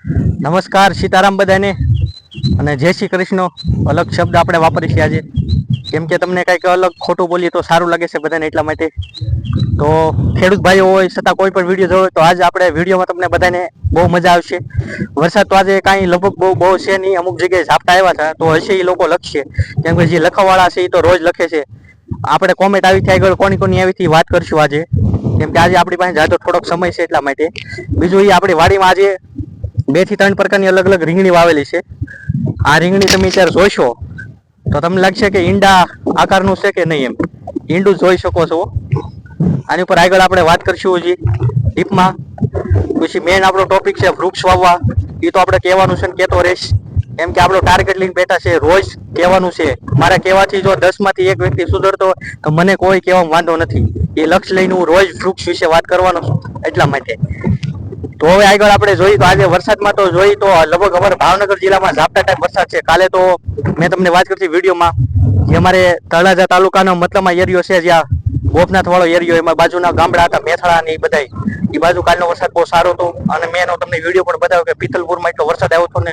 નમસ્કાર સીતારામ બધાને અને જય શ્રી કૃષ્ણ. અલગ શબ્દ આપણે વાપરી છે આજે, કેમ કે તમને કંઈક અલગ ખોટું બોલીએ તો સારું લાગે છે બધાને, એટલા માટે. તો ખેડૂત ભાઈઓ હોય છતાં કોઈ પણ વિડીયો જોવો તો આજે આપણે વિડીયોમાં તમને બધાને બહુ મજા આવશે. વરસાદ તો આજે કાંઈ લગભગ બહુ છે નહીં, અમુક જગ્યાએ ઝાપટા આવ્યા હતા તો હશે એ લોકો લખશે, કેમ કે જે લખવાવાળા છે એ તો રોજ લખે છે. આપણે કોમેન્ટ આવી થઈ આગળ કોની કોની આવી વાત કરશું આજે, કેમ કે આજે આપણી પાસે જાજો થોડોક સમય છે એટલા માટે. બીજું એ આપણી વાડીમાં આજે 2 થી 3 પ્રકારની અલગ અલગ રીંગણી વાવેલી છે. આ રીંગણી તમે અત્યારે જોશો તો તમને લાગશે કે ઈંડા આકારનું છે કે નહીં, એમ ઈંડું જોઈ શકો છો. આની ઉપર આગળ આપણે વાત કરશું હજી ડીપમાં. પછી મેન આપણો ટોપિક છે વૃક્ષ વાવવા. એ તો આપણે કહેવાનું છે ને કહેતો રહીશ, એમ કે આપણો ટાર્ગેટ લઈને બેઠા છે, રોજ કહેવાનું છે. મારા કહેવાથી જો 10 માંથી 1 વ્યક્તિ સુધરતો હોય તો મને કોઈ કહેવામાં વાંધો નથી. એ લક્ષ્ય લઈને હું રોજ વૃક્ષ વિશે વાત કરવાનો છું એટલા માટે. તો હવે આગળ આપણે જોઈએ તો આજે વરસાદમાં તો જોઈએ તો લગભગ અમારા ભાવનગર જિલ્લામાં ઝાપટા ટાઈપ વરસાદ છે. કાલે તો મેં તમને વાત કરી વિડીયોમાં, જે અમારે તળાજા તાલુકાનો મતલબમાં એરિયો છે, જ્યાં ગોપનાથ વાળો એરિયો, એમાં બાજુના ગામડા હતા મેથળા ને એ બધા, એ બાજુ કાલનો વરસાદ બહુ સારો હતો. અને મેં તમને વિડીયો પણ બતાવ્યો કે પિથલપુરમાં એટલો વરસાદ આવ્યો હતો ને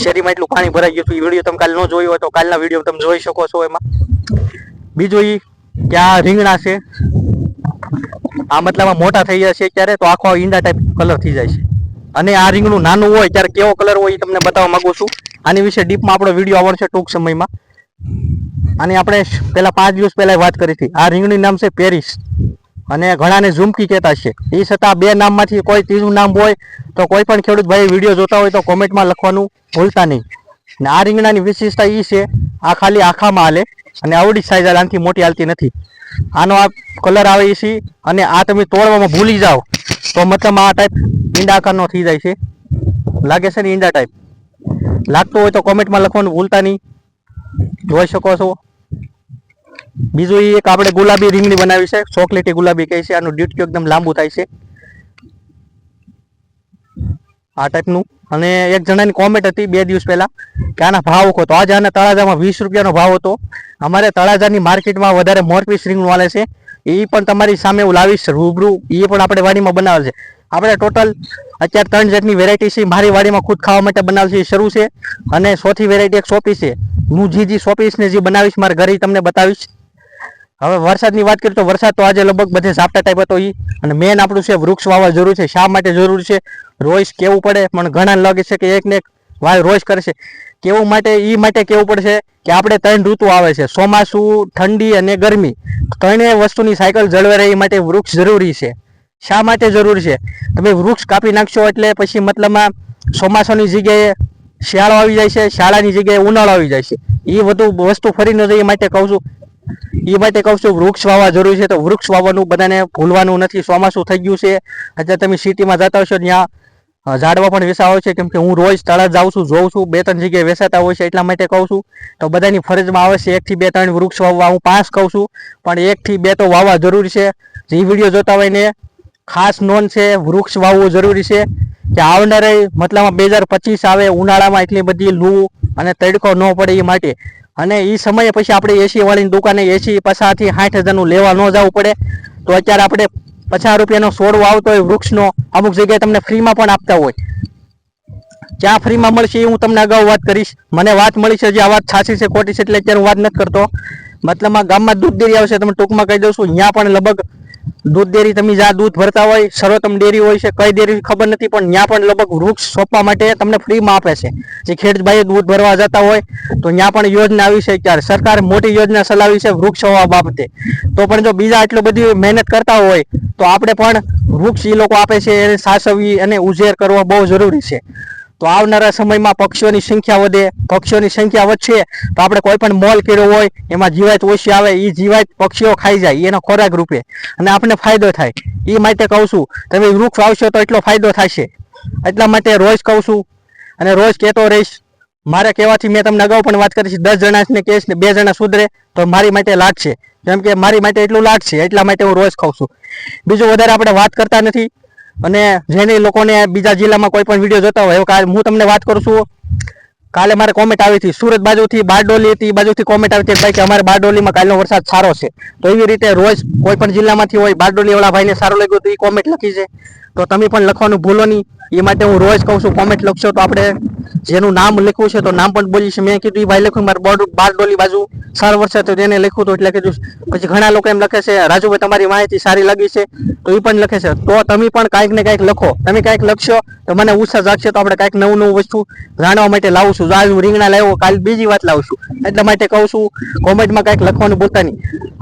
શેરીમાં એટલું પાણી ભરાઈ ગયું હતું. એ વિડીયો તમે કાલે ન જોયો હોય તો કાલના વિડીયો તમે જોઈ શકો છો. એમાં બીજું એ કે આ રીંગણા છે, આ મતલબમાં મોટા થઈ જાય છે ત્યારે તો આખો ઈંડા ટાઈપ કલર થઈ જાય છે. અને આ રીંગણું નાનું હોય ત્યારે કેવો કલર હોય એ તમને બતાવવા માંગુ છું. આની વિશે ડીપમાં આપણો વિડીયો આવશે ટૂંક સમયમાં. આની આપણે પેલા 5 દિવસ પહેલા વાત કરી હતી. આ રીંગણી નામ છે પેરિસ, અને ઘણાને ઝુમકી કહેતા છે. એ છતાં 2 નામમાંથી કોઈ ત્રીજું નામ હોય તો કોઈ પણ ખેડૂત ભાઈ વિડીયો જોતા હોય તો કોમેન્ટમાં લખવાનું ભૂલતા નહીં. અને આ રીંગણાની વિશેષતા એ છે, આ ખાલી આખામાં હાલે અને આવડી સાઈઝ હાલે, આનાથી મોટી હાલતી નથી. આનો આ કલર આવે છે, અને આ તમે તોડવામાં ભૂલી જાઓ તો મતલબ આ ટાઈપ ઈંડા આકારનો થઈ જાય છે. લાગે છે ને ઈંડા ટાઈપ? લાગતું હોય તો કોમેન્ટમાં લખવાનું ભૂલતા નહીં. જોઈ શકો છો. બીજું એ એક આપણે ગુલાબી રીંગણી બનાવી છે, ચોકલેટી ગુલાબી કહે છે. આનું ડ્યુટ્યું એકદમ લાંબુ થાય છે આ ટાઈપનું. અને એક જણાની કોમેન્ટ હતી 2 દિવસ પહેલા કે આના ભાવ કહો, તો આજે આના તળાજામાં 20 રૂપિયાનો ભાવ હતો. અમારે તળાજાની માર્કેટમાં વધારે મોરપીસ રીંગણું વાલે છે, એ પણ તમારી સામે હું લાવીશ રૂબરૂ. એ પણ આપણે વાડીમાં બનાવેલ છે. આપણે ટોટલ અત્યારે 3 જાતની વેરાયટી છે. મારી વાડીમાં ખુદ ખાવા માટે બનાવેલ છે, શરૂ છે. અને ચોથી વેરાયટી એક સોપી છે. હું જે સોપીશ ને જે બનાવીશ મારા ઘરે તમને બતાવીશ. હવે વરસાદની વાત કરીએ તો વરસાદ તો આજે લગભગ બધે ઝાપટા ટાઈપ હતો. અને મેન આપણું છે વૃક્ષ વાવવા જરૂર છે. શા માટે જરૂર છે? રોજ કેવું પડે, પણ ઘણા લાગે છે કે એક ને એક વાય રોજ કરે છે. કેવું માટે એ માટે કેવું પડશે કે આપણે 3 ઋતુ આવે છે, ચોમાસું, ઠંડી અને ગરમી. 3 વસ્તુની સાયકલ જળવાઈ રહે એ માટે વૃક્ષ જરૂરી છે. શા માટે જરૂર છે? તમે વૃક્ષ કાપી નાખશો એટલે પછી મતલબમાં ચોમાસાની જગ્યાએ શિયાળો આવી જાય છે, શાળાની જગ્યાએ ઉનાળો આવી જાય છે. એ બધું વસ્તુ ફરી ન જાય એ માટે કહું છું. એ માટે કહું છું વૃક્ષ વાવવા જરૂરી છે. તો વૃક્ષ વાવવાનું બધાને ભૂલવાનું નથી. ચોમાસું થઈ ગયું છે, અત્યારે તમે સિટીમાં જતા હશો ત્યાં ઝાડવા પણ વેચા હોય છે, કેમ કે હું રોજ તળાવ જાઉં છું, જોઉં છું. 2-3 જગ્યાએ વેચાતા હોય છે, એટલા માટે કહું છું. તો બધાની ફરજમાં આવે છે 1 થી 2 3 વૃક્ષ વાવવા. હું 5 કહું છું, પણ 1 થી 2 તો વાવવા જરૂરી છે. જે વિડીયો જોતા હોય ને ખાસ નોંધ છે, વૃક્ષ વાવવું જરૂરી છે. કે આવનારે મતલબમાં 2025 આવે, ઉનાળામાં એટલી બધી લૂ અને તડકો ન પડે એ માટે. અને એ સમયે પછી આપણે એસી વાળીની દુકાને એસી 50 થી 60,000નું લેવા ન જવું પડે. તો અત્યારે આપણે 50 રૂપિયાનો છોડવો આવતો હોય વૃક્ષનો, અમુક જગ્યાએ તમને ફ્રીમાં પણ આપતા હોય. ક્યાં ફ્રીમાં મળશે એ હું તમને અગાઉ વાત કરીશ. મને વાત મળી છે, જે આ વાત સાચી છે ખોટી છે એટલે અત્યારે હું વાત નથી કરતો. મતલબમાં ગામમાં દૂધ ડેરી આવશે, તમે ટૂંકમાં કહી દઉં છું. ત્યાં પણ લગભગ દૂધ ડેરી તમે જ્યાં દૂધ ભરતા હોય, સર્વોત્તમ ડેરી હોય છે, કઈ ડેરી ખબર નથી, પણ ત્યાં પણ લગભગ વૃક્ષ સોંપવા માટે તમને ફ્રીમાં આપે છે. જે ખેડૂતભાઈ દૂધ ભરવા જતા હોય તો ત્યાં પણ યોજના આવી છે. ત્યારે સરકારે મોટી યોજના ચલાવી છે વૃક્ષ વાવવા બાબતે. તો પણ જો બીજા એટલી બધી મહેનત કરતા હોય તો આપણે પણ વૃક્ષ એ લોકો આપે છે એને સાચવવી અને ઉછેર કરવો બહુ જરૂરી છે. તો આવનારા સમયમાં પક્ષીઓની સંખ્યા વધે, પક્ષીઓની સંખ્યા વધશે તો આપણે કોઈ પણ મોલ કર્યો હોય એમાં જીવાત ઓછી આવે, એ જીવાત પક્ષીઓ ખાઈ જાય એનો ખોરાક રૂપે, અને આપણને ફાયદો થાય. એ માટે કહું છું તમે વૃક્ષ વાવશો તો એટલો ફાયદો થશે. એટલા માટે રોજ કહું છું અને રોજ કહેતો રહીશ. મારે કહેવાથી મેં તમને અગાઉ પણ વાત કરી છે, 10 જણાને કહીશ ને 2 જણા સુધરે તો મારી માટે લાગશે. કેમ કે મારી માટે એટલું લાગશે, એટલા માટે હું રોજ ખાઉં છું. બીજું વધારે આપણે વાત કરતા નથી. અને જેને લોકોને બીજા જિલ્લામાં કોઈ પણ વિડીયો જોતા હોય, હું તમને વાત કરું છું. કાલે મારે કોમેન્ટ આવી હતી સુરત બાજુથી, બારડોલી હતી, એ બાજુથી કોમેન્ટ આવી હતી કે અમારે બારડોલીમાં કાલનો વરસાદ સારો છે. તો એવી રીતે રોજ કોઈ પણ જિલ્લામાંથી હોય, બારડોલી વાળા ભાઈને સારું લાગ્યું તો એ કોમેન્ટ લખી છે. તો તમે પણ લખવાનું ભૂલો નહીં. એ માટે હું રોજ કહું છું કોમેન્ટ લખશો તો આપણે જેનું નામ લખ્યું છે તો નામ પણ બોલી છે. મેં કીધું એ ભાઈ લખ્યું મારે બારડોલી બાજુ 4 વર્ષ તો તેને લખ્યું હતું એટલે કીધું. પછી ઘણા લોકો એમ લખે છે રાજુભાઈ તમારી માહિતી સારી લાગી છે તો એ પણ લખે છે. તો તમે પણ કાંઈક ને કાંઈક લખો. તમે કાંઈક લખશો તો મને ઉત્સાહ જાગશે તો આપણે કાંઈક નવું વસ્તુ જાણવા માટે લાવું છું. આજ હું રીંગણા લાવ્યો, કાલ બીજી વાત લાવું છું. એટલા માટે કહું છું કોમેન્ટમાં કાંઈક લખવાનું ભૂલતા નહીં.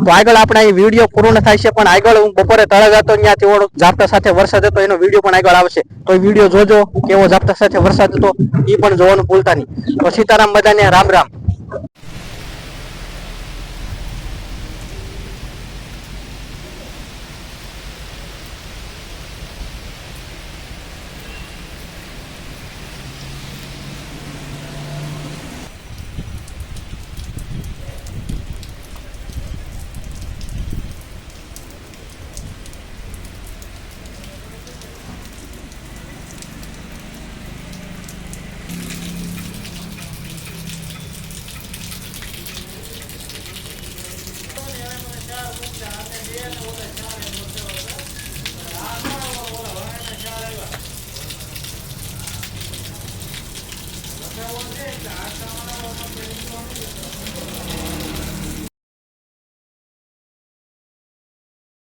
તો આગળ આપણે એ વિડીયો પૂર્ણ થાય છે, પણ આગળ હું બપોરે તળાવ હતો ત્યાંથી ઝાપટા સાથે વરસાદ હતો એનો વિડીયો પણ આગળ આવશે. તો એ વિડીયો જોજો કેવો ઝાપટા સાથે વરસાદ હતો એ પણ જોવાનું ભૂલતા નહીં. તો સીતારામ, બધાને રામ રામ.